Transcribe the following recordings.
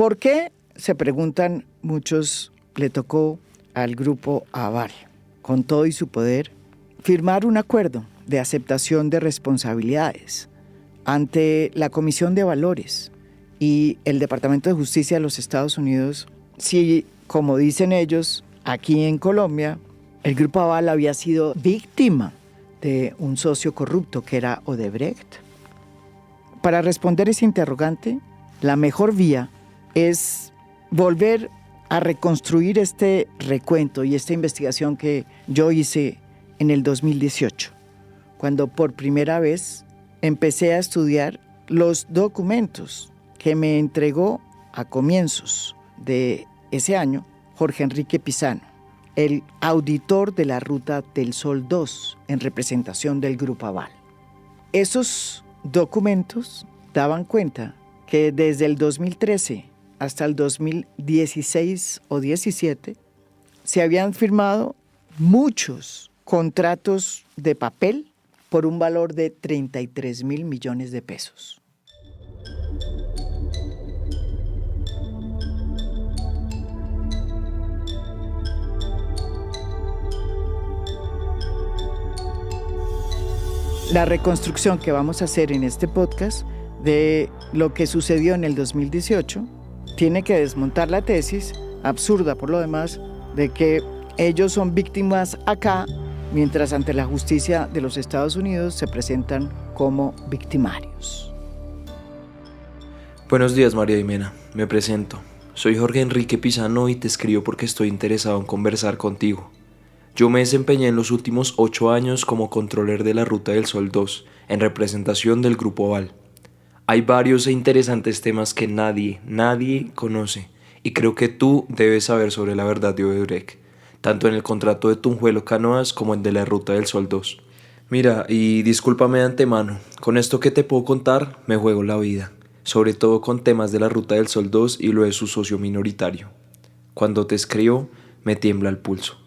¿Por qué? Se preguntan muchos, le tocó al Grupo Aval, con todo y su poder, firmar un acuerdo de aceptación de responsabilidades ante la Comisión de Valores y el Departamento de Justicia de los Estados Unidos, si, como dicen ellos, aquí en Colombia, el Grupo Aval había sido víctima de un socio corrupto que era Odebrecht. Para responder ese interrogante, la mejor vía es volver a reconstruir este recuento y esta investigación que yo hice en el 2018, cuando por primera vez empecé a estudiar los documentos que me entregó a comienzos de ese año Jorge Enrique Pizano, el auditor de la Ruta del Sol 2 en representación del Grupo Aval. Esos documentos daban cuenta que desde el 2013 hasta el 2016 o 17 se habían firmado muchos contratos de papel por un valor de 33.000 millones de pesos. La reconstrucción que vamos a hacer en este podcast de lo que sucedió en el 2018 tiene que desmontar la tesis, absurda por lo demás, de que ellos son víctimas acá, mientras ante la justicia de los Estados Unidos se presentan como victimarios. Buenos días, María Jimena. Me presento. Soy Jorge Enrique Pizano y te escribo porque estoy interesado en conversar contigo. Yo me desempeñé en los últimos 8 años como controller de la Ruta del Sol 2, en representación del Grupo Aval. Hay varios e interesantes temas que nadie conoce, y creo que tú debes saber sobre la verdad de Odebrecht, tanto en el contrato de Tunjuelo Canoas como en de la Ruta del Sol 2. Mira, y discúlpame de antemano, con esto que te puedo contar me juego la vida, sobre todo con temas de la Ruta del Sol 2 y lo de su socio minoritario. Cuando te escribo, me tiembla el pulso.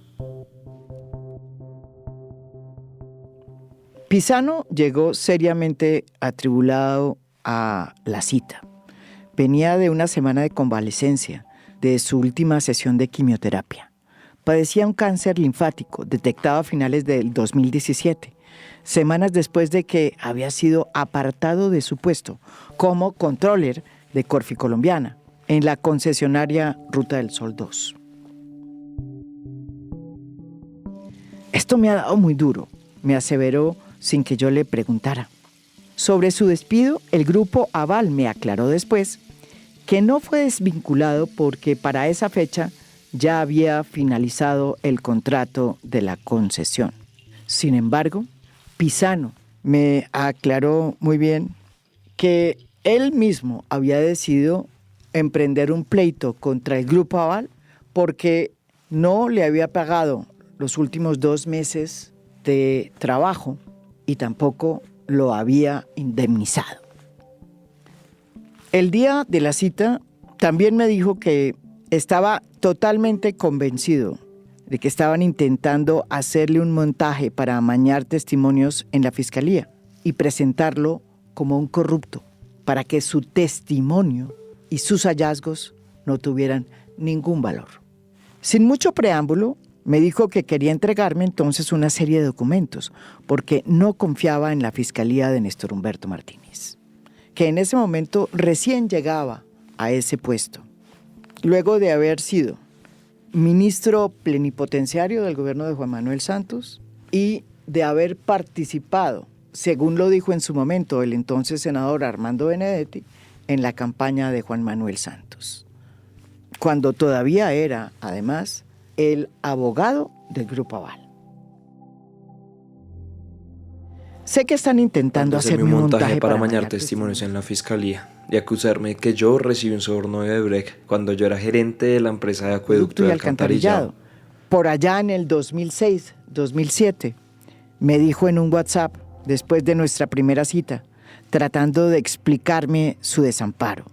Pizano llegó seriamente atribulado a la cita. Venía de una semana de convalecencia de su última sesión de quimioterapia. Padecía un cáncer linfático detectado a finales del 2017, semanas después de que había sido apartado de su puesto como controller de Corfi Colombiana en la concesionaria Ruta del Sol 2. Esto me ha dado muy duro, me aseveró sin que yo le preguntara. Sobre su despido, el Grupo Aval me aclaró después que no fue desvinculado porque para esa fecha ya había finalizado el contrato de la concesión. Sin embargo, Pizano me aclaró muy bien que él mismo había decidido emprender un pleito contra el Grupo Aval porque no le había pagado los últimos 2 meses de trabajo y tampoco lo había indemnizado. El día de la cita también me dijo que estaba totalmente convencido de que estaban intentando hacerle un montaje para amañar testimonios en la fiscalía y presentarlo como un corrupto, para que su testimonio y sus hallazgos no tuvieran ningún valor. Sin mucho preámbulo, me dijo que quería entregarme entonces una serie de documentos, porque no confiaba en la fiscalía de Néstor Humberto Martínez, que en ese momento recién llegaba a ese puesto, luego de haber sido ministro plenipotenciario del gobierno de Juan Manuel Santos y de haber participado, según lo dijo en su momento el entonces senador Armando Benedetti, en la campaña de Juan Manuel Santos, cuando todavía era, además, el abogado del Grupo Aval. Sé que están intentando hacerme un montaje para amañar testimonios en la fiscalía y acusarme de que yo recibí un soborno de Odebrecht cuando yo era gerente de la empresa de acueducto y alcantarillado. Por allá en el 2006, 2007, me dijo en un WhatsApp, después de nuestra primera cita, tratando de explicarme su desamparo.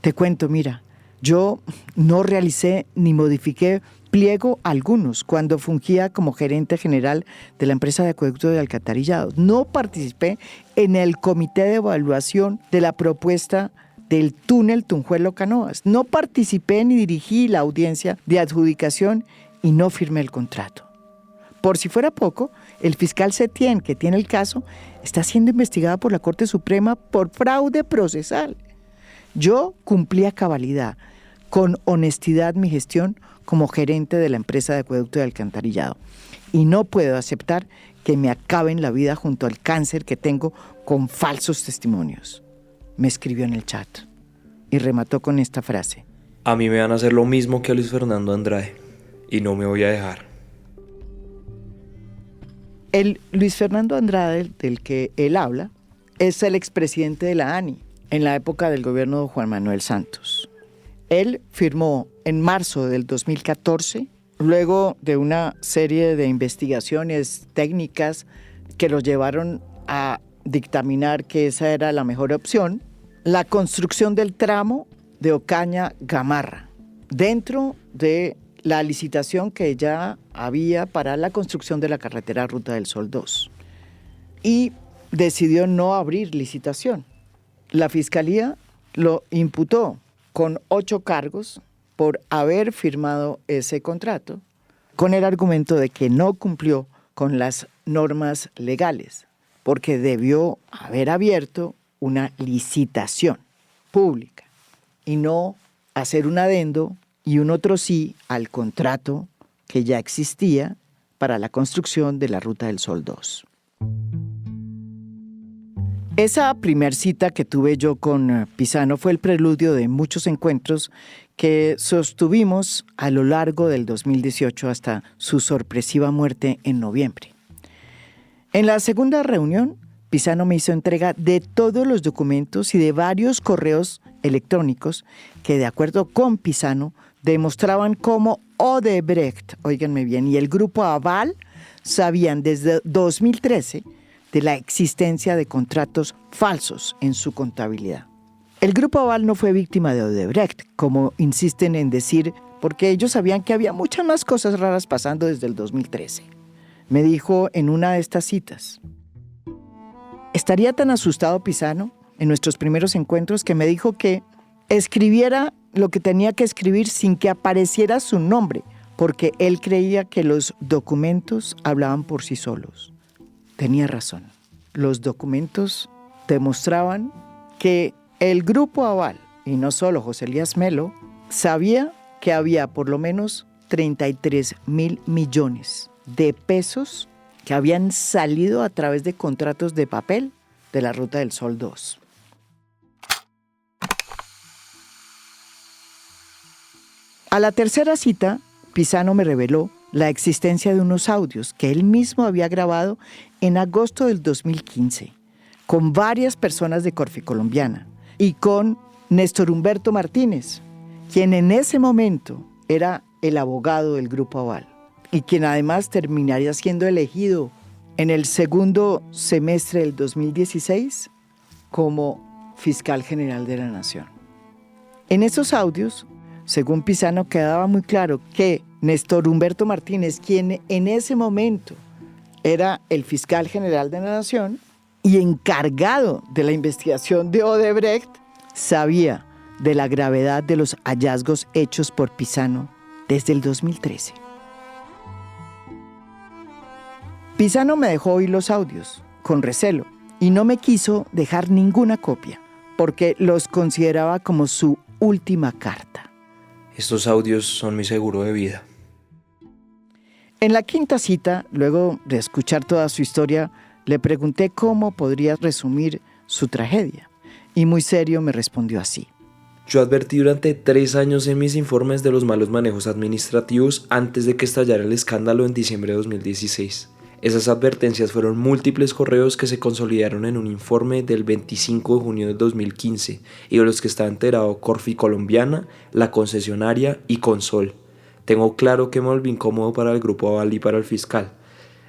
Te cuento, mira, yo no realicé ni modifiqué pliego algunos cuando fungía como gerente general de la empresa de acueducto y alcantarillado. No participé en el comité de evaluación de la propuesta del túnel Tunjuelo-Canoas. No participé ni dirigí la audiencia de adjudicación y no firmé el contrato. Por si fuera poco, el fiscal Setien, que tiene el caso, está siendo investigado por la Corte Suprema por fraude procesal. Yo cumplí a cabalidad, con honestidad, mi gestión como gerente de la empresa de acueducto y alcantarillado. Y no puedo aceptar que me acaben la vida junto al cáncer que tengo con falsos testimonios. Me escribió en el chat y remató con esta frase. A mí me van a hacer lo mismo que a Luis Fernando Andrade y no me voy a dejar. El Luis Fernando Andrade, del que él habla, es el expresidente de la ANI en la época del gobierno de Juan Manuel Santos. Él firmó en marzo del 2014, luego de una serie de investigaciones técnicas que los llevaron a dictaminar que esa era la mejor opción, la construcción del tramo de Ocaña-Gamarra, dentro de la licitación que ya había para la construcción de la carretera Ruta del Sol 2. Y decidió no abrir licitación. La Fiscalía lo imputó con 8 cargos por haber firmado ese contrato, con el argumento de que no cumplió con las normas legales, porque debió haber abierto una licitación pública y no hacer un adendo y un otro sí al contrato que ya existía para la construcción de la Ruta del Sol 2. Esa primer cita que tuve yo con Pisano fue el preludio de muchos encuentros que sostuvimos a lo largo del 2018 hasta su sorpresiva muerte en noviembre. En la segunda reunión, Pisano me hizo entrega de todos los documentos y de varios correos electrónicos que, de acuerdo con Pisano, demostraban cómo Odebrecht, óiganme bien, y el grupo Aval sabían desde 2013 de la existencia de contratos falsos en su contabilidad. El grupo Aval no fue víctima de Odebrecht, como insisten en decir, porque ellos sabían que había muchas más cosas raras pasando desde el 2013. Me dijo en una de estas citas: estaría tan asustado Pisano en nuestros primeros encuentros que me dijo que escribiera lo que tenía que escribir sin que apareciera su nombre, porque él creía que los documentos hablaban por sí solos. Tenía razón. Los documentos demostraban que el grupo Aval, y no solo José Elías Melo, sabía que había por lo menos 33.000 millones de pesos que habían salido a través de contratos de papel de la Ruta del Sol 2. A la tercera cita, Pisano me reveló la existencia de unos audios que él mismo había grabado en agosto del 2015 con varias personas de Corficolombiana y con Néstor Humberto Martínez, quien en ese momento era el abogado del Grupo Aval y quien además terminaría siendo elegido en el segundo semestre del 2016 como fiscal general de la Nación. En esos audios, según Pisano, quedaba muy claro que Néstor Humberto Martínez, quien en ese momento era el fiscal general de la Nación y encargado de la investigación de Odebrecht, sabía de la gravedad de los hallazgos hechos por Pisano desde el 2013. Pisano me dejó oír los audios con recelo y no me quiso dejar ninguna copia porque los consideraba como su última carta. Estos audios son mi seguro de vida. En la quinta cita, luego de escuchar toda su historia, le pregunté cómo podría resumir su tragedia. Y muy serio me respondió así: Yo advertí durante 3 años en mis informes de los malos manejos administrativos antes de que estallara el escándalo en diciembre de 2016. Esas advertencias fueron múltiples correos que se consolidaron en un informe del 25 de junio de 2015 y de los que está enterado Corficolombiana, la concesionaria y Consol. Tengo claro que me volví incómodo para el Grupo Aval y para el fiscal.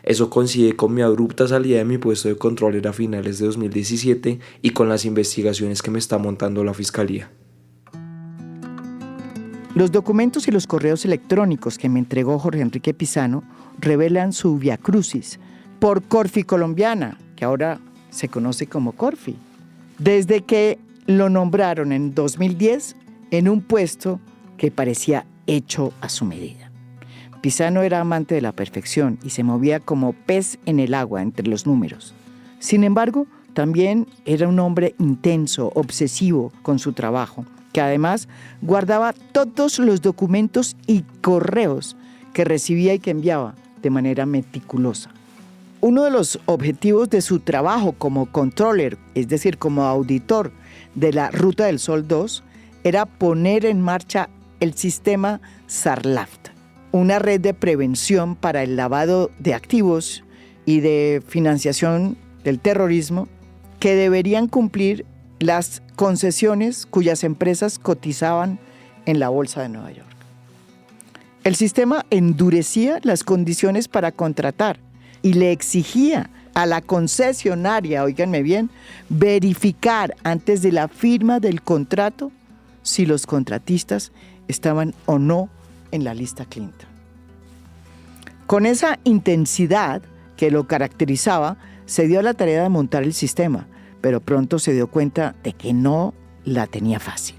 Eso coincide con mi abrupta salida de mi puesto de control a finales de 2017 y con las investigaciones que me está montando la Fiscalía. Los documentos y los correos electrónicos que me entregó Jorge Enrique Pisano revelan su viacrucis por Corficolombiana, que ahora se conoce como Corfi. Desde que lo nombraron en 2010 en un puesto que parecía hecho a su medida. Pisano era amante de la perfección y se movía como pez en el agua entre los números. Sin embargo, también era un hombre intenso, obsesivo con su trabajo, que además guardaba todos los documentos y correos que recibía y que enviaba de manera meticulosa. Uno de los objetivos de su trabajo como controller, es decir, como auditor de la Ruta del Sol 2, era poner en marcha el sistema Sarlaft, una red de prevención para el lavado de activos y de financiación del terrorismo que deberían cumplir las concesiones cuyas empresas cotizaban en la Bolsa de Nueva York. El sistema endurecía las condiciones para contratar y le exigía a la concesionaria, óiganme bien, verificar antes de la firma del contrato si los contratistas estaban o no en la lista Clinton. Con esa intensidad que lo caracterizaba, se dio a la tarea de montar el sistema, pero pronto se dio cuenta de que no la tenía fácil.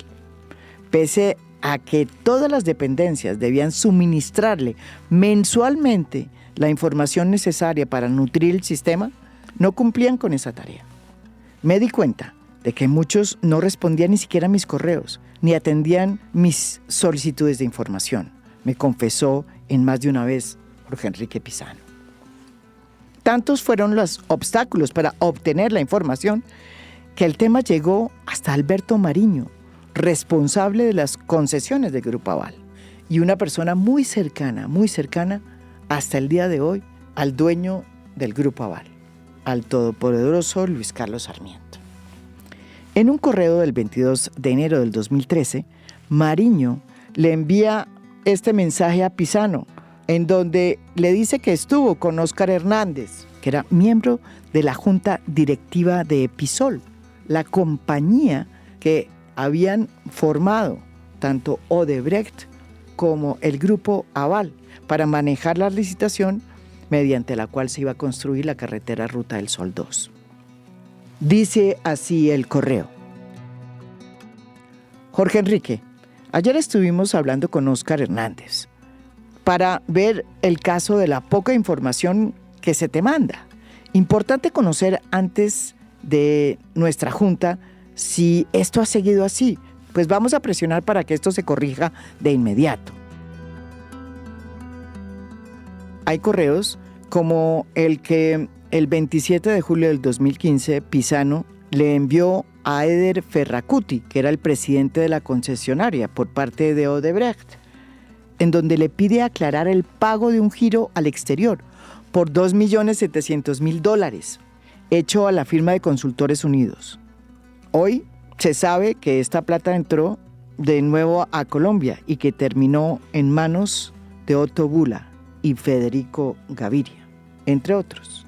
Pese a que todas las dependencias debían suministrarle mensualmente la información necesaria para nutrir el sistema, no cumplían con esa tarea. Me di cuenta de que muchos no respondían ni siquiera a mis correos, ni atendían mis solicitudes de información, me confesó en más de una vez Jorge Enrique Pisano. Tantos fueron los obstáculos para obtener la información que el tema llegó hasta Alberto Mariño, responsable de las concesiones del Grupo Aval, y una persona muy cercana hasta el día de hoy al dueño del Grupo Aval, al todopoderoso Luis Carlos Sarmiento. En un correo del 22 de enero del 2013, Mariño le envía este mensaje a Pisano, en donde le dice que estuvo con Óscar Hernández, que era miembro de la junta directiva de Episol, la compañía que habían formado tanto Odebrecht como el Grupo Aval para manejar la licitación mediante la cual se iba a construir la carretera Ruta del Sol 2. Dice así el correo. Jorge Enrique, ayer estuvimos hablando con Óscar Hernández para ver el caso de la poca información que se te manda. Importante conocer antes de nuestra junta si esto ha seguido así. Pues vamos a presionar para que esto se corrija de inmediato. Hay correos como el que el 27 de julio del 2015 Pisano le envió a Eder Ferracuti, que era el presidente de la concesionaria por parte de Odebrecht, en donde le pide aclarar el pago de un giro al exterior por $2.700.000, hecho a la firma de Consultores Unidos. Hoy se sabe que esta plata entró de nuevo a Colombia y que terminó en manos de Otto Bula y Federico Gaviria, entre otros,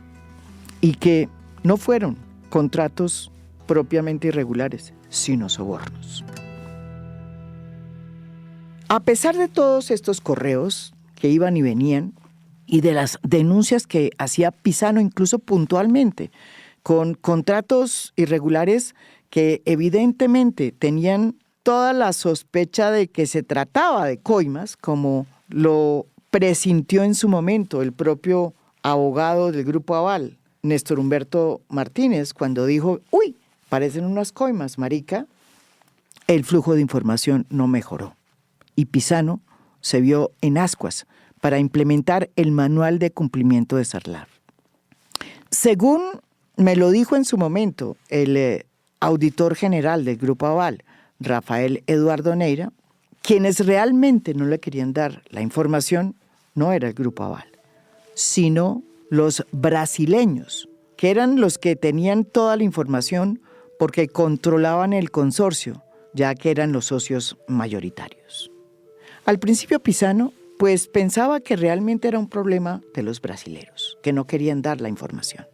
y que no fueron contratos propiamente irregulares, sino sobornos. A pesar de todos estos correos que iban y venían y de las denuncias que hacía Pisano incluso puntualmente con contratos irregulares que evidentemente tenían toda la sospecha de que se trataba de coimas, como lo presintió en su momento el propio abogado del Grupo Aval, Néstor Humberto Martínez, cuando dijo, uy, parecen unas coimas, marica, el flujo de información no mejoró. Y Pisano se vio en ascuas para implementar el manual de cumplimiento de Sarlaft. Según me lo dijo en su momento el auditor general del Grupo Aval, Rafael Eduardo Neira, quienes realmente no le querían dar la información no era el Grupo Aval, sino los brasileños, que eran los que tenían toda la información porque controlaban el consorcio, ya que eran los socios mayoritarios. Al principio Pisano, pues pensaba que realmente era un problema de los brasileros, que no querían dar la información.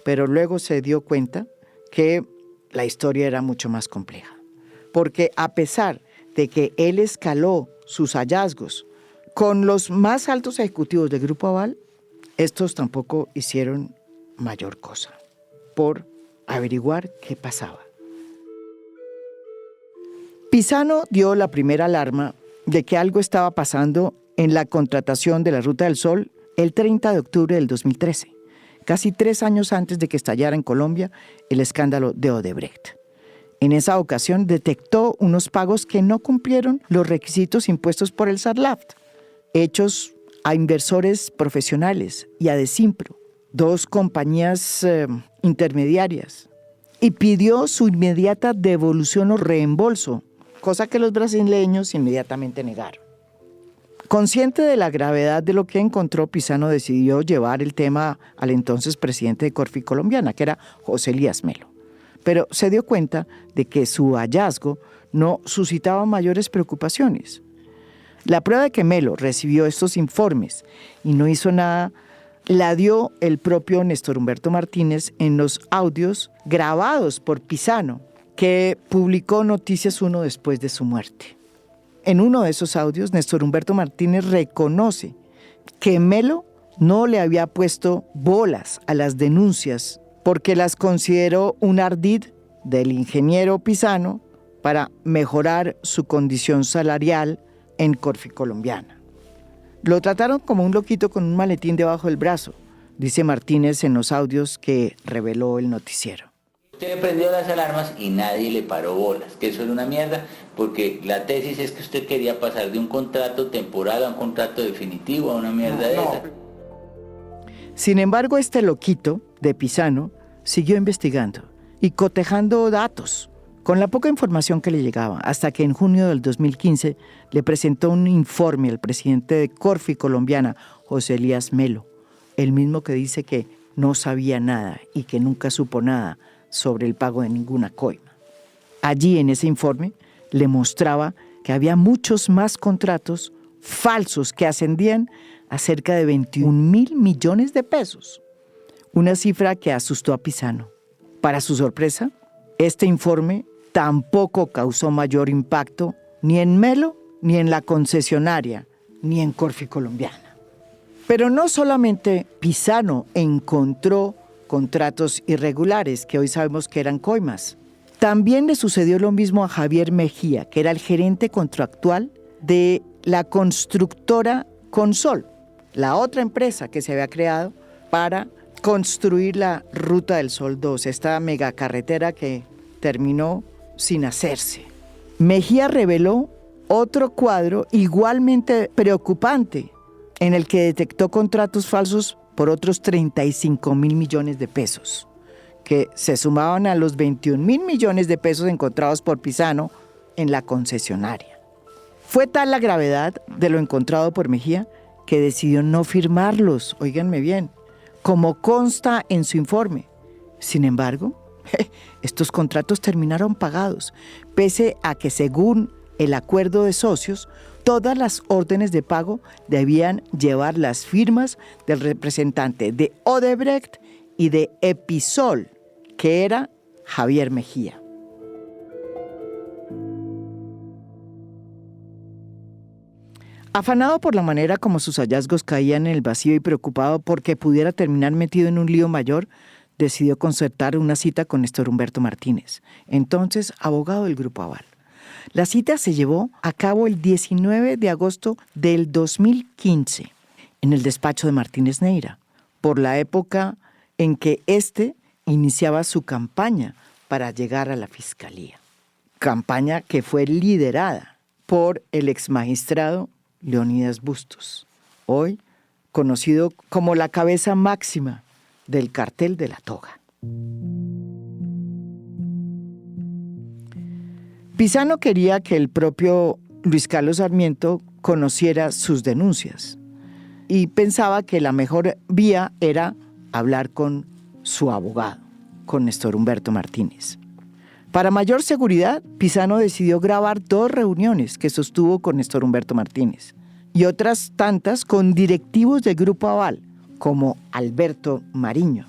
Pero luego se dio cuenta que la historia era mucho más compleja. Porque a pesar de que él escaló sus hallazgos con los más altos ejecutivos del Grupo Aval, estos tampoco hicieron mayor cosa por averiguar qué pasaba. Pisano dio la primera alarma de que algo estaba pasando en la contratación de la Ruta del Sol el 30 de octubre del 2013, casi 3 años antes de que estallara en Colombia el escándalo de Odebrecht. En esa ocasión detectó unos pagos que no cumplieron los requisitos impuestos por el Sarlaft, hechos a inversores profesionales y a Desimpro, 2 compañías intermediarias, y pidió su inmediata devolución o reembolso, cosa que los brasileños inmediatamente negaron. Consciente de la gravedad de lo que encontró, Pisano decidió llevar el tema al entonces presidente de Corfi Colombiana, que era José Elías Melo. Pero se dio cuenta de que su hallazgo no suscitaba mayores preocupaciones. La prueba de que Melo recibió estos informes y no hizo nada la dio el propio Néstor Humberto Martínez en los audios grabados por Pisano, que publicó Noticias 1 después de su muerte. En uno de esos audios, Néstor Humberto Martínez reconoce que Melo no le había puesto bolas a las denuncias porque las consideró un ardid del ingeniero Pisano para mejorar su condición salarial en Corfi Colombiana. Lo trataron como un loquito con un maletín debajo del brazo, dice Martínez en los audios que reveló el noticiero. Usted prendió las alarmas y nadie le paró bolas, que eso era una mierda, porque la tesis es que usted quería pasar de un contrato temporal a un contrato definitivo, a una mierda de esa. Sin embargo, este loquito de Pisano siguió investigando y cotejando datos con la poca información que le llegaba, hasta que en junio del 2015 le presentó un informe al presidente de Corfi Colombiana, José Elías Melo, el mismo que dice que no sabía nada y que nunca supo nada sobre el pago de ninguna coima. Allí en ese informe le mostraba que había muchos más contratos falsos que ascendían a cerca de 21.000 millones de pesos, una cifra que asustó a Pisano. Para su sorpresa, este informe tampoco causó mayor impacto ni en Melo, ni en la concesionaria, ni en Corfi Colombiana. Pero no solamente Pisano encontró contratos irregulares, que hoy sabemos que eran coimas. También le sucedió lo mismo a Javier Mejía, que era el gerente contractual de la constructora Consol, la otra empresa que se había creado para construir la Ruta del Sol 2, esta megacarretera que terminó sin hacerse. Mejía reveló otro cuadro igualmente preocupante, en el que detectó contratos falsos por otros 35.000 millones de pesos, que se sumaban a los 21.000 millones de pesos encontrados por Pisano en la concesionaria. Fue tal la gravedad de lo encontrado por Mejía que decidió no firmarlos, óiganme bien, como consta en su informe. Sin embargo, estos contratos terminaron pagados, pese a que según el acuerdo de socios, todas las órdenes de pago debían llevar las firmas del representante de Odebrecht y de Episol, que era Javier Mejía. Afanado por la manera como sus hallazgos caían en el vacío y preocupado porque pudiera terminar metido en un lío mayor, decidió concertar una cita con Néstor Humberto Martínez, entonces abogado del Grupo Aval. La cita se llevó a cabo el 19 de agosto del 2015 en el despacho de Martínez Neira, por la época en que éste iniciaba su campaña para llegar a la fiscalía. Campaña que fue liderada por el exmagistrado Leonidas Bustos, hoy conocido como la cabeza máxima del cartel de la toga. Pisano quería que el propio Luis Carlos Sarmiento conociera sus denuncias y pensaba que la mejor vía era hablar con su abogado, con Néstor Humberto Martínez. Para mayor seguridad, Pisano decidió grabar 2 reuniones que sostuvo con Néstor Humberto Martínez y otras tantas con directivos del Grupo Aval, como Alberto Mariño,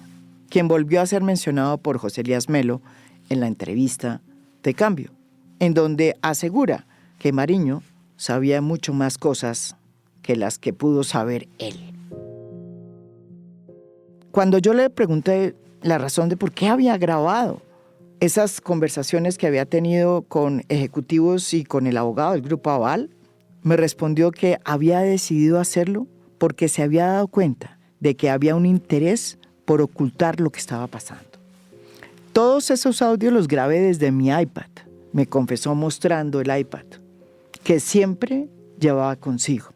quien volvió a ser mencionado por José Elías Melo en la entrevista de Cambio, en donde asegura que Mariño sabía mucho más cosas que las que pudo saber él. Cuando yo le pregunté la razón de por qué había grabado esas conversaciones que había tenido con ejecutivos y con el abogado del Grupo Aval, me respondió que había decidido hacerlo porque se había dado cuenta de que había un interés por ocultar lo que estaba pasando. Todos esos audios los grabé desde mi iPad, me confesó mostrando el iPad, que siempre llevaba consigo.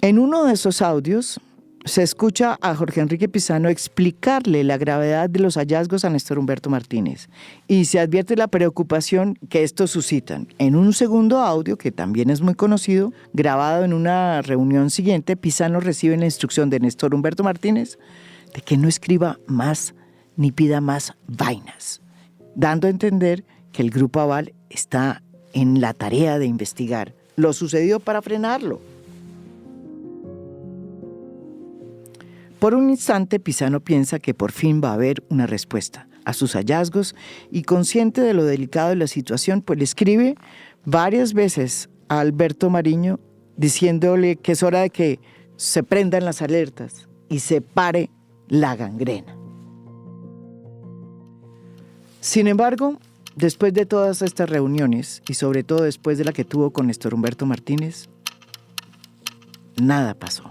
En uno de esos audios se escucha a Jorge Enrique Pizano explicarle la gravedad de los hallazgos a Néstor Humberto Martínez y se advierte la preocupación que estos suscitan. En un segundo audio, que también es muy conocido, grabado en una reunión siguiente, Pizano recibe la instrucción de Néstor Humberto Martínez de que no escriba más ni pida más vainas, dando a entender que el Grupo Aval está en la tarea de investigar lo sucedido para frenarlo. Por un instante, Pizano piensa que por fin va a haber una respuesta a sus hallazgos y consciente de lo delicado de la situación, pues le escribe varias veces a Alberto Mariño diciéndole que es hora de que se prendan las alertas y se pare la gangrena. Sin embargo, después de todas estas reuniones y sobre todo después de la que tuvo con Néstor Humberto Martínez, nada pasó.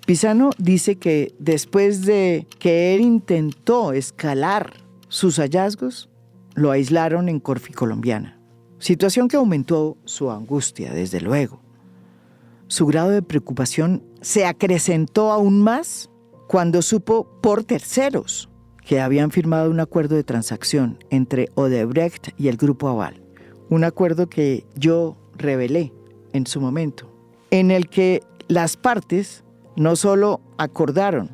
Pizano dice que después de que él intentó escalar sus hallazgos, lo aislaron en Corfi Colombiana, situación que aumentó su angustia, desde luego. Su grado de preocupación se acrecentó aún más cuando supo por terceros que habían firmado un acuerdo de transacción entre Odebrecht y el Grupo Aval, un acuerdo que yo revelé en su momento, en el que las partes no solo acordaron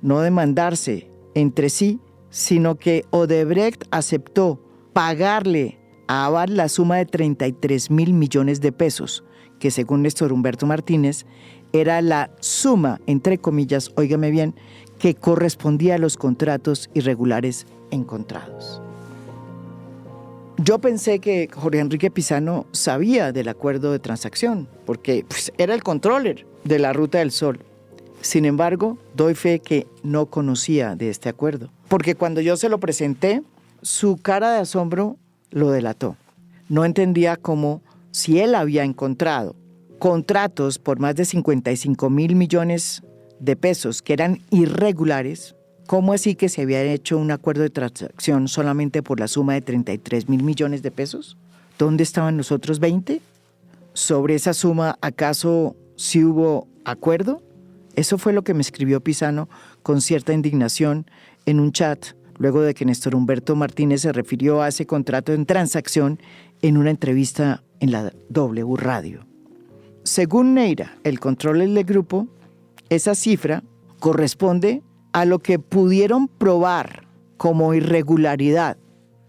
no demandarse entre sí, sino que Odebrecht aceptó pagarle a Aval la suma de 33.000 millones de pesos, que según Néstor Humberto Martínez era la suma, entre comillas, óigame bien, que correspondía a los contratos irregulares encontrados. Yo pensé que Jorge Enrique Pizano sabía del acuerdo de transacción, porque era el controller de la Ruta del Sol. Sin embargo, doy fe que no conocía de este acuerdo, porque cuando yo se lo presenté, su cara de asombro lo delató. No entendía cómo, si él había encontrado contratos por más de 55.000 millones de pesos que eran irregulares, ¿cómo así que se había hecho un acuerdo de transacción solamente por la suma de 33.000 millones de pesos? ¿Dónde estaban los otros 20? ¿Sobre esa suma acaso sí hubo acuerdo? Eso fue lo que me escribió Pizano con cierta indignación en un chat, luego de que Néstor Humberto Martínez se refirió a ese contrato en transacción en una entrevista en la W Radio. Según Neira, el controller del grupo, esa cifra corresponde a lo que pudieron probar como irregularidad,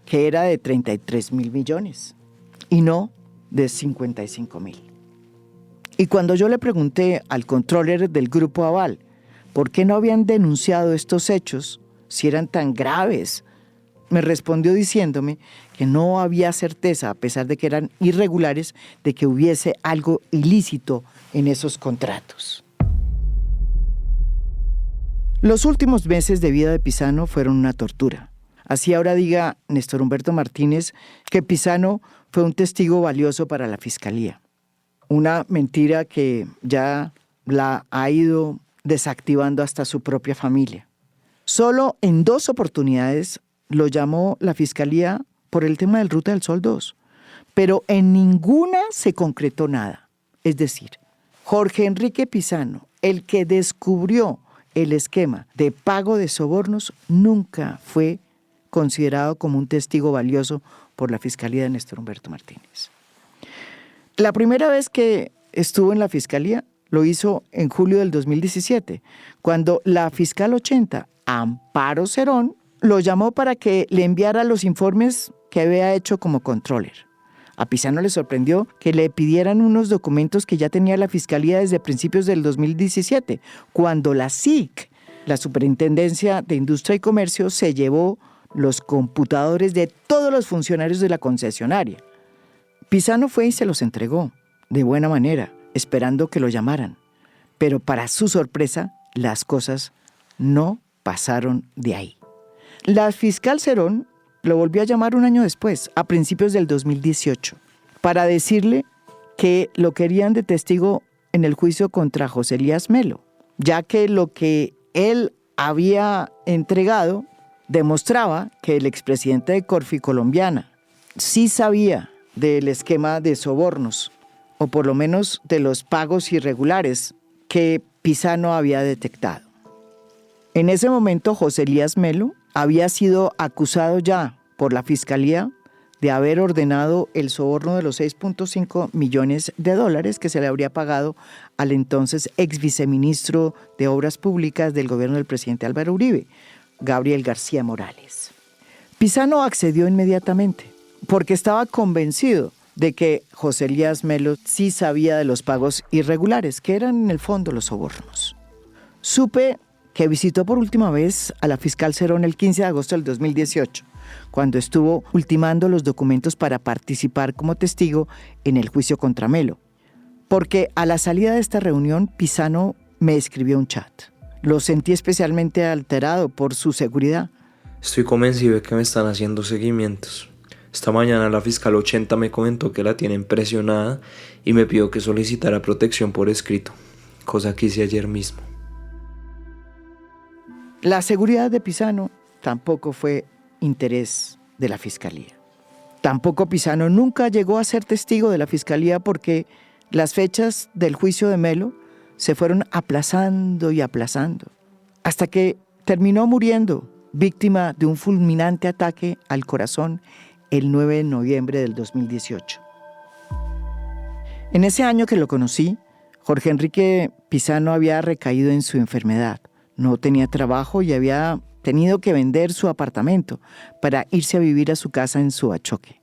que era de 33.000 millones y no de 55.000. Y cuando yo le pregunté al controller del Grupo Aval por qué no habían denunciado estos hechos, si eran tan graves, me respondió diciéndome que no había certeza, a pesar de que eran irregulares, de que hubiese algo ilícito en esos contratos. Los últimos meses de vida de Pizano fueron una tortura. Así ahora diga Néstor Humberto Martínez que Pizano fue un testigo valioso para la Fiscalía. Una mentira que ya la ha ido desactivando hasta su propia familia. Solo en 2 oportunidades lo llamó la Fiscalía por el tema del Ruta del Sol 2, pero en ninguna se concretó nada. Es decir, Jorge Enrique Pizano, el que descubrió el esquema de pago de sobornos, nunca fue considerado como un testigo valioso por la Fiscalía de Néstor Humberto Martínez. La primera vez que estuvo en la Fiscalía lo hizo en julio del 2017, cuando la fiscal 80, Amparo Cerón, lo llamó para que le enviara los informes que había hecho como controller. A Pizano le sorprendió que le pidieran unos documentos que ya tenía la Fiscalía desde principios del 2017, cuando la SIC, la Superintendencia de Industria y Comercio, se llevó los computadores de todos los funcionarios de la concesionaria. Pizano fue y se los entregó, de buena manera, esperando que lo llamaran. Pero para su sorpresa, las cosas no pasaron de ahí. La fiscal Cerón lo volvió a llamar un año después, a principios del 2018, para decirle que lo querían de testigo en el juicio contra José Elías Melo, ya que lo que él había entregado demostraba que el expresidente de Corfi Colombiana sí sabía del esquema de sobornos, o por lo menos de los pagos irregulares que Pisano había detectado. En ese momento, José Elías Melo había sido acusado ya por la Fiscalía de haber ordenado el soborno de los $6.5 millones que se le habría pagado al entonces ex viceministro de Obras Públicas del gobierno del presidente Álvaro Uribe, Gabriel García Morales. Pisano accedió inmediatamente porque estaba convencido de que José Elías Melo sí sabía de los pagos irregulares, que eran en el fondo los sobornos. Supe que visitó por última vez a la fiscal Cerón el 15 de agosto del 2018, cuando estuvo ultimando los documentos para participar como testigo en el juicio contra Melo. Porque a la salida de esta reunión, Pisano me escribió un chat. Lo sentí especialmente alterado por su seguridad. Estoy convencido de que me están haciendo seguimientos. Esta mañana la fiscal 80 me comentó que la tienen presionada y me pidió que solicitara protección por escrito, cosa que hice ayer mismo. La seguridad de Pisano tampoco fue interés de la Fiscalía. Tampoco Pisano nunca llegó a ser testigo de la Fiscalía porque las fechas del juicio de Melo se fueron aplazando y aplazando, hasta que terminó muriendo víctima de un fulminante ataque al corazón el 9 de noviembre del 2018. En ese año que lo conocí, Jorge Enrique Pisano había recaído en su enfermedad. No tenía trabajo y había tenido que vender su apartamento para irse a vivir a su casa en Suachoque.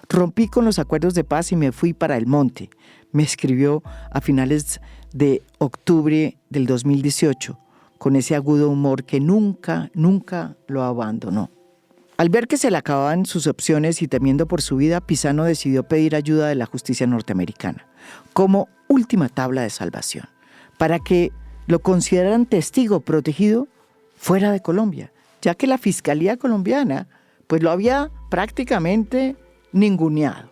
Rompí con los acuerdos de paz y me fui para el monte. Me escribió a finales de octubre del 2018, con ese agudo humor que nunca lo abandonó. Al ver que se le acababan sus opciones y temiendo por su vida, Pisano decidió pedir ayuda de la justicia norteamericana, como última tabla de salvación, para que lo consideraran testigo protegido fuera de Colombia, ya que la Fiscalía colombiana pues lo había prácticamente ninguneado.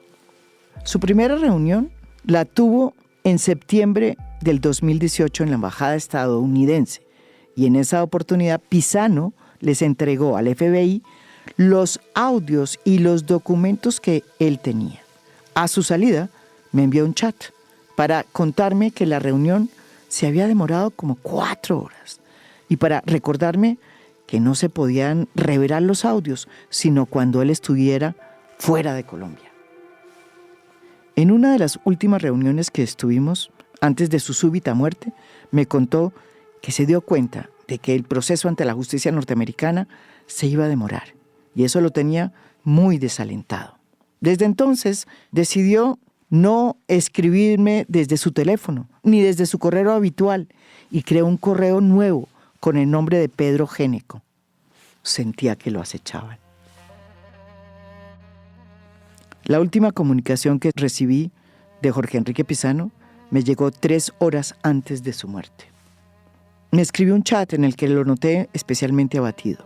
Su primera reunión la tuvo en septiembre del 2018 en la embajada estadounidense, y en esa oportunidad Pisano les entregó al FBI los audios y los documentos que él tenía. A su salida me envió un chat para contarme que la reunión se había demorado como 4 horas y para recordarme que no se podían revelar los audios sino cuando él estuviera fuera de Colombia. En una de las últimas reuniones que estuvimos, antes de su súbita muerte, me contó que se dio cuenta de que el proceso ante la justicia norteamericana se iba a demorar, y eso lo tenía muy desalentado. Desde entonces decidió no escribirme desde su teléfono, ni desde su correo habitual, y creó un correo nuevo con el nombre de Pedro Géneco. Sentía que lo acechaban. La última comunicación que recibí de Jorge Enrique Pisano me llegó 3 horas antes de su muerte. Me escribió un chat en el que lo noté especialmente abatido.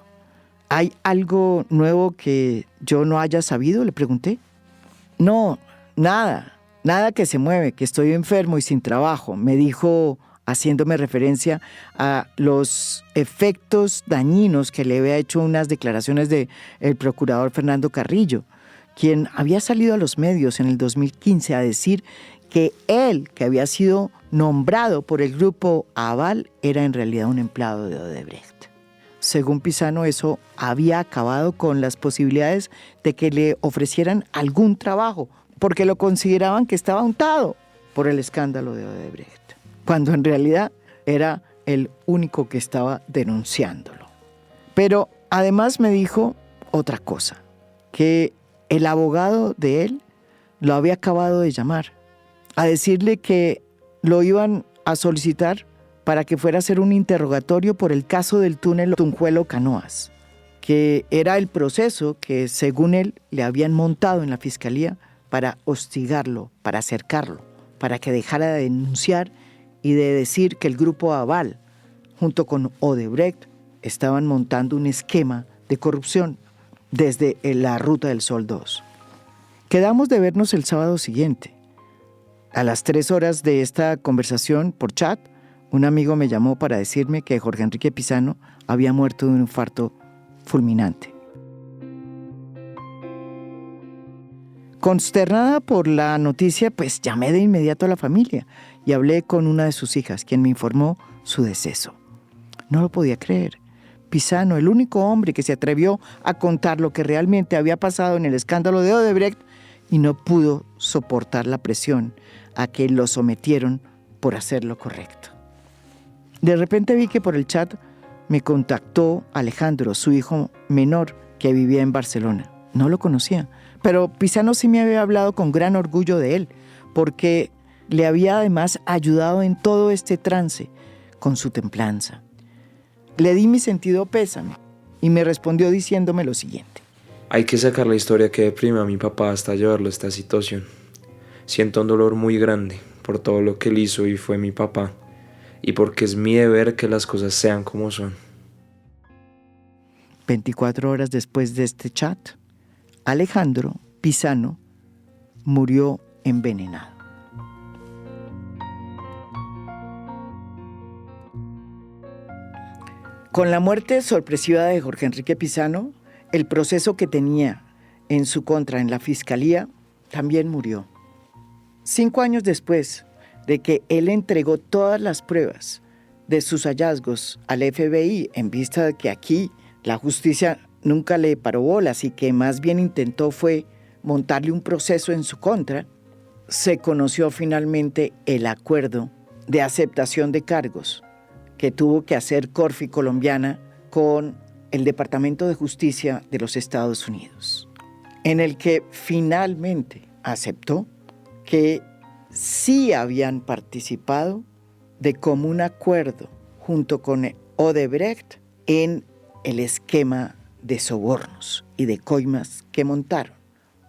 ¿Hay algo nuevo que yo no haya sabido?, le pregunté. No, nada que se mueve, que estoy enfermo y sin trabajo, me dijo, haciéndome referencia a los efectos dañinos que le había hecho unas declaraciones del procurador Fernando Carrillo, quien había salido a los medios en el 2015 a decir que él, que había sido nombrado por el grupo Aval, era en realidad un empleado de Odebrecht. Según Pisano, eso había acabado con las posibilidades de que le ofrecieran algún trabajo, porque lo consideraban que estaba untado por el escándalo de Odebrecht, cuando en realidad era el único que estaba denunciándolo. Pero además me dijo otra cosa, que el abogado de él lo había acabado de llamar, a decirle que lo iban a solicitar para que fuera a hacer un interrogatorio por el caso del túnel Tunjuelo-Canoas, que era el proceso que, según él, le habían montado en la fiscalía para hostigarlo, para acercarlo, para que dejara de denunciar y de decir que el grupo Aval, junto con Odebrecht, estaban montando un esquema de corrupción. desde la Ruta del Sol 2. Quedamos de vernos el sábado siguiente. A las 3 horas de esta conversación por chat, un amigo me llamó para decirme que Jorge Enrique Pizano había muerto de un infarto fulminante. Consternada por la noticia, pues llamé de inmediato a la familia y hablé con una de sus hijas, quien me informó su deceso. No lo podía creer. Pizano, el único hombre que se atrevió a contar lo que realmente había pasado en el escándalo de Odebrecht, y no pudo soportar la presión a que lo sometieron por hacer lo correcto. De repente vi que por el chat me contactó Alejandro, su hijo menor, que vivía en Barcelona. No lo conocía, pero Pizano sí me había hablado con gran orgullo de él, porque le había además ayudado en todo este trance con su templanza. Le di mi sentido pésame y me respondió diciéndome lo siguiente. Hay que sacar la historia que deprime a mi papá hasta llevarlo a esta situación. Siento un dolor muy grande por todo lo que él hizo y fue mi papá, y porque es mi deber que las cosas sean como son. 24 horas después de este chat, Alejandro Pizano murió envenenado. Con la muerte sorpresiva de Jorge Enrique Pizano, el proceso que tenía en su contra en la fiscalía también murió. 5 años después de que él entregó todas las pruebas de sus hallazgos al FBI, en vista de que aquí la justicia nunca le paró bolas y que más bien intentó fue montarle un proceso en su contra, se conoció finalmente el acuerdo de aceptación de cargos que tuvo que hacer Corfi Colombiana con el Departamento de Justicia de los Estados Unidos, en el que finalmente aceptó que sí habían participado de común acuerdo junto con Odebrecht en el esquema de sobornos y de coimas que montaron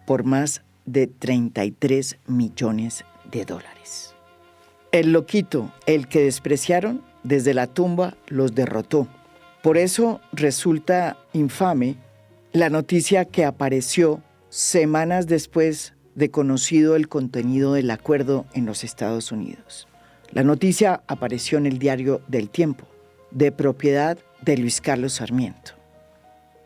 por más de 33 millones de dólares. El loquito, el que despreciaron, desde la tumba los derrotó. Por eso resulta infame la noticia que apareció semanas después de conocido el contenido del acuerdo en los Estados Unidos. La noticia apareció en el diario del Tiempo, de propiedad de Luis Carlos Sarmiento.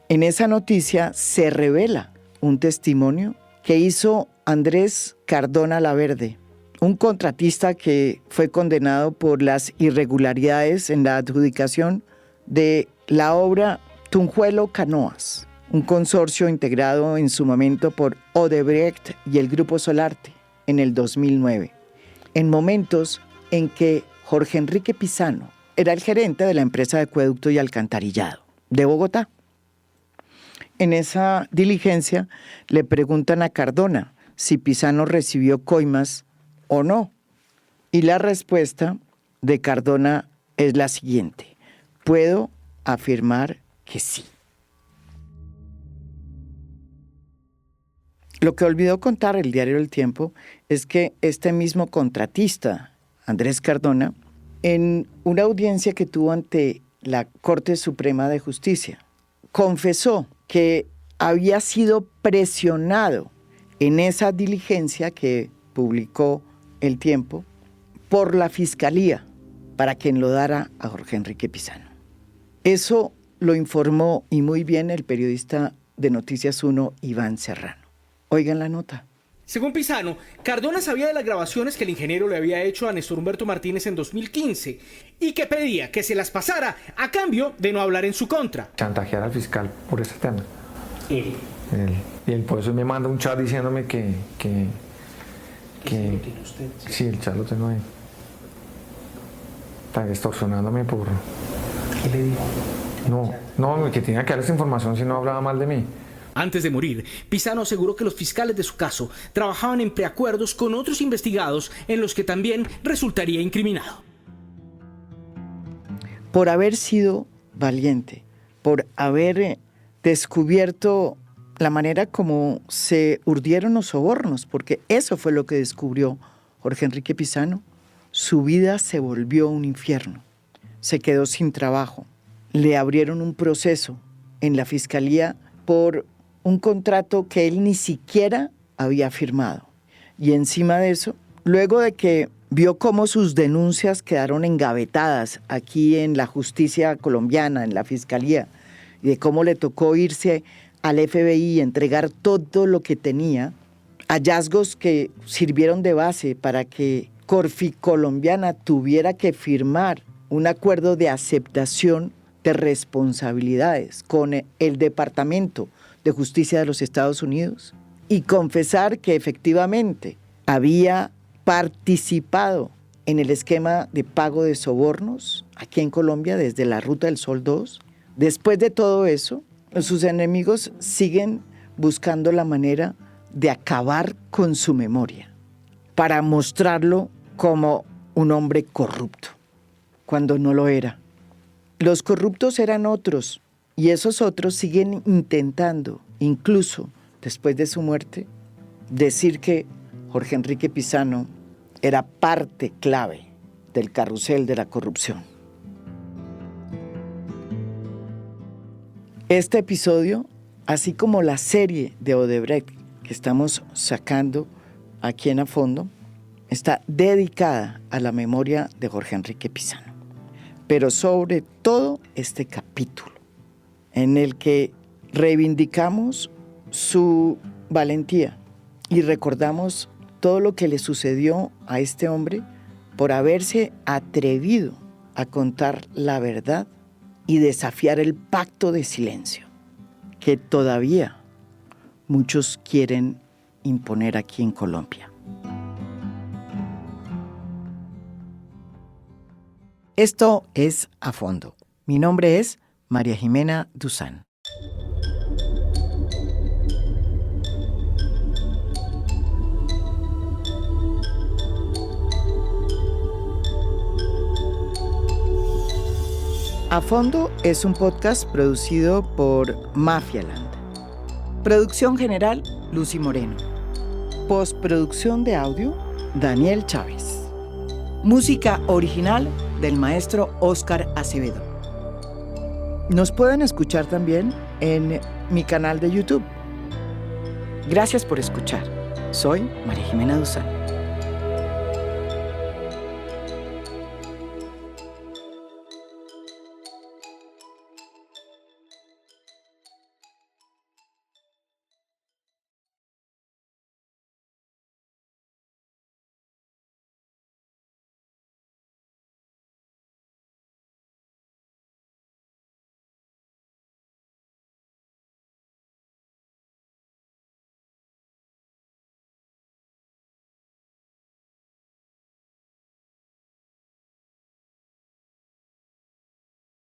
En esa noticia se revela un testimonio que hizo Andrés Cardona Laverde, un contratista que fue condenado por las irregularidades en la adjudicación de la obra Tunjuelo Canoas, un consorcio integrado en su momento por Odebrecht y el Grupo Solarte en el 2009, en momentos en que Jorge Enrique Pizano era el gerente de la empresa de acueducto y alcantarillado de Bogotá. En esa diligencia le preguntan a Cardona si Pizano recibió coimas o no, y la respuesta de Cardona es la siguiente: puedo afirmar que sí. Lo que olvidó contar el diario El Tiempo es que este mismo contratista, Andrés Cardona, en una audiencia que tuvo ante la Corte Suprema de Justicia, confesó que había sido presionado en esa diligencia que publicó El Tiempo por la Fiscalía para que enlodara a Jorge Enrique Pizano. Eso lo informó y muy bien el periodista de Noticias 1, Iván Serrano. Oigan la nota. Según Pizano, Cardona sabía de las grabaciones que el ingeniero le había hecho a Néstor Humberto Martínez en 2015 y que pedía que se las pasara a cambio de no hablar en su contra. Chantajear al fiscal por ese tema. Él. Y él por eso me manda un chat diciéndome que ¿Lo tiene usted? sí, el chat lo tengo ahí. Está extorsionándome por... ¿Qué le dijo? No, que tenía que dar esa información si no hablaba mal de mí. Antes de morir, Pizano aseguró que los fiscales de su caso trabajaban en preacuerdos con otros investigados en los que también resultaría incriminado. Por haber sido valiente, por haber descubierto la manera como se urdieron los sobornos, porque eso fue lo que descubrió Jorge Enrique Pizano, su vida se volvió un infierno. Se quedó sin trabajo. Le abrieron un proceso en la fiscalía por un contrato que él ni siquiera había firmado. Y encima de eso, luego de que vio cómo sus denuncias quedaron engavetadas aquí en la justicia colombiana, en la fiscalía, y de cómo le tocó irse al FBI y entregar todo lo que tenía, hallazgos que sirvieron de base para que Corficolombiana tuviera que firmar un acuerdo de aceptación de responsabilidades con el Departamento de Justicia de los Estados Unidos y confesar que efectivamente había participado en el esquema de pago de sobornos aquí en Colombia desde la Ruta del Sol 2. Después de todo eso, sus enemigos siguen buscando la manera de acabar con su memoria para mostrarlo como un hombre corrupto, cuando no lo era. Los corruptos eran otros, y esos otros siguen intentando, incluso después de su muerte, decir que Jorge Enrique Pizano era parte clave del carrusel de la corrupción. Este episodio, así como la serie de Odebrecht que estamos sacando aquí en A Fondo, está dedicada a la memoria de Jorge Enrique Pizano. Pero sobre todo este capítulo, en el que reivindicamos su valentía y recordamos todo lo que le sucedió a este hombre por haberse atrevido a contar la verdad y desafiar el pacto de silencio que todavía muchos quieren imponer aquí en Colombia. Esto es A Fondo. Mi nombre es María Jimena Duzán. A Fondo es un podcast producido por Mafialand. Producción general, Lucy Moreno. Postproducción de audio, Daniel Chávez. Música original del maestro Óscar Acevedo. Nos pueden escuchar también en mi canal de YouTube. Gracias por escuchar. Soy María Jimena Duzán.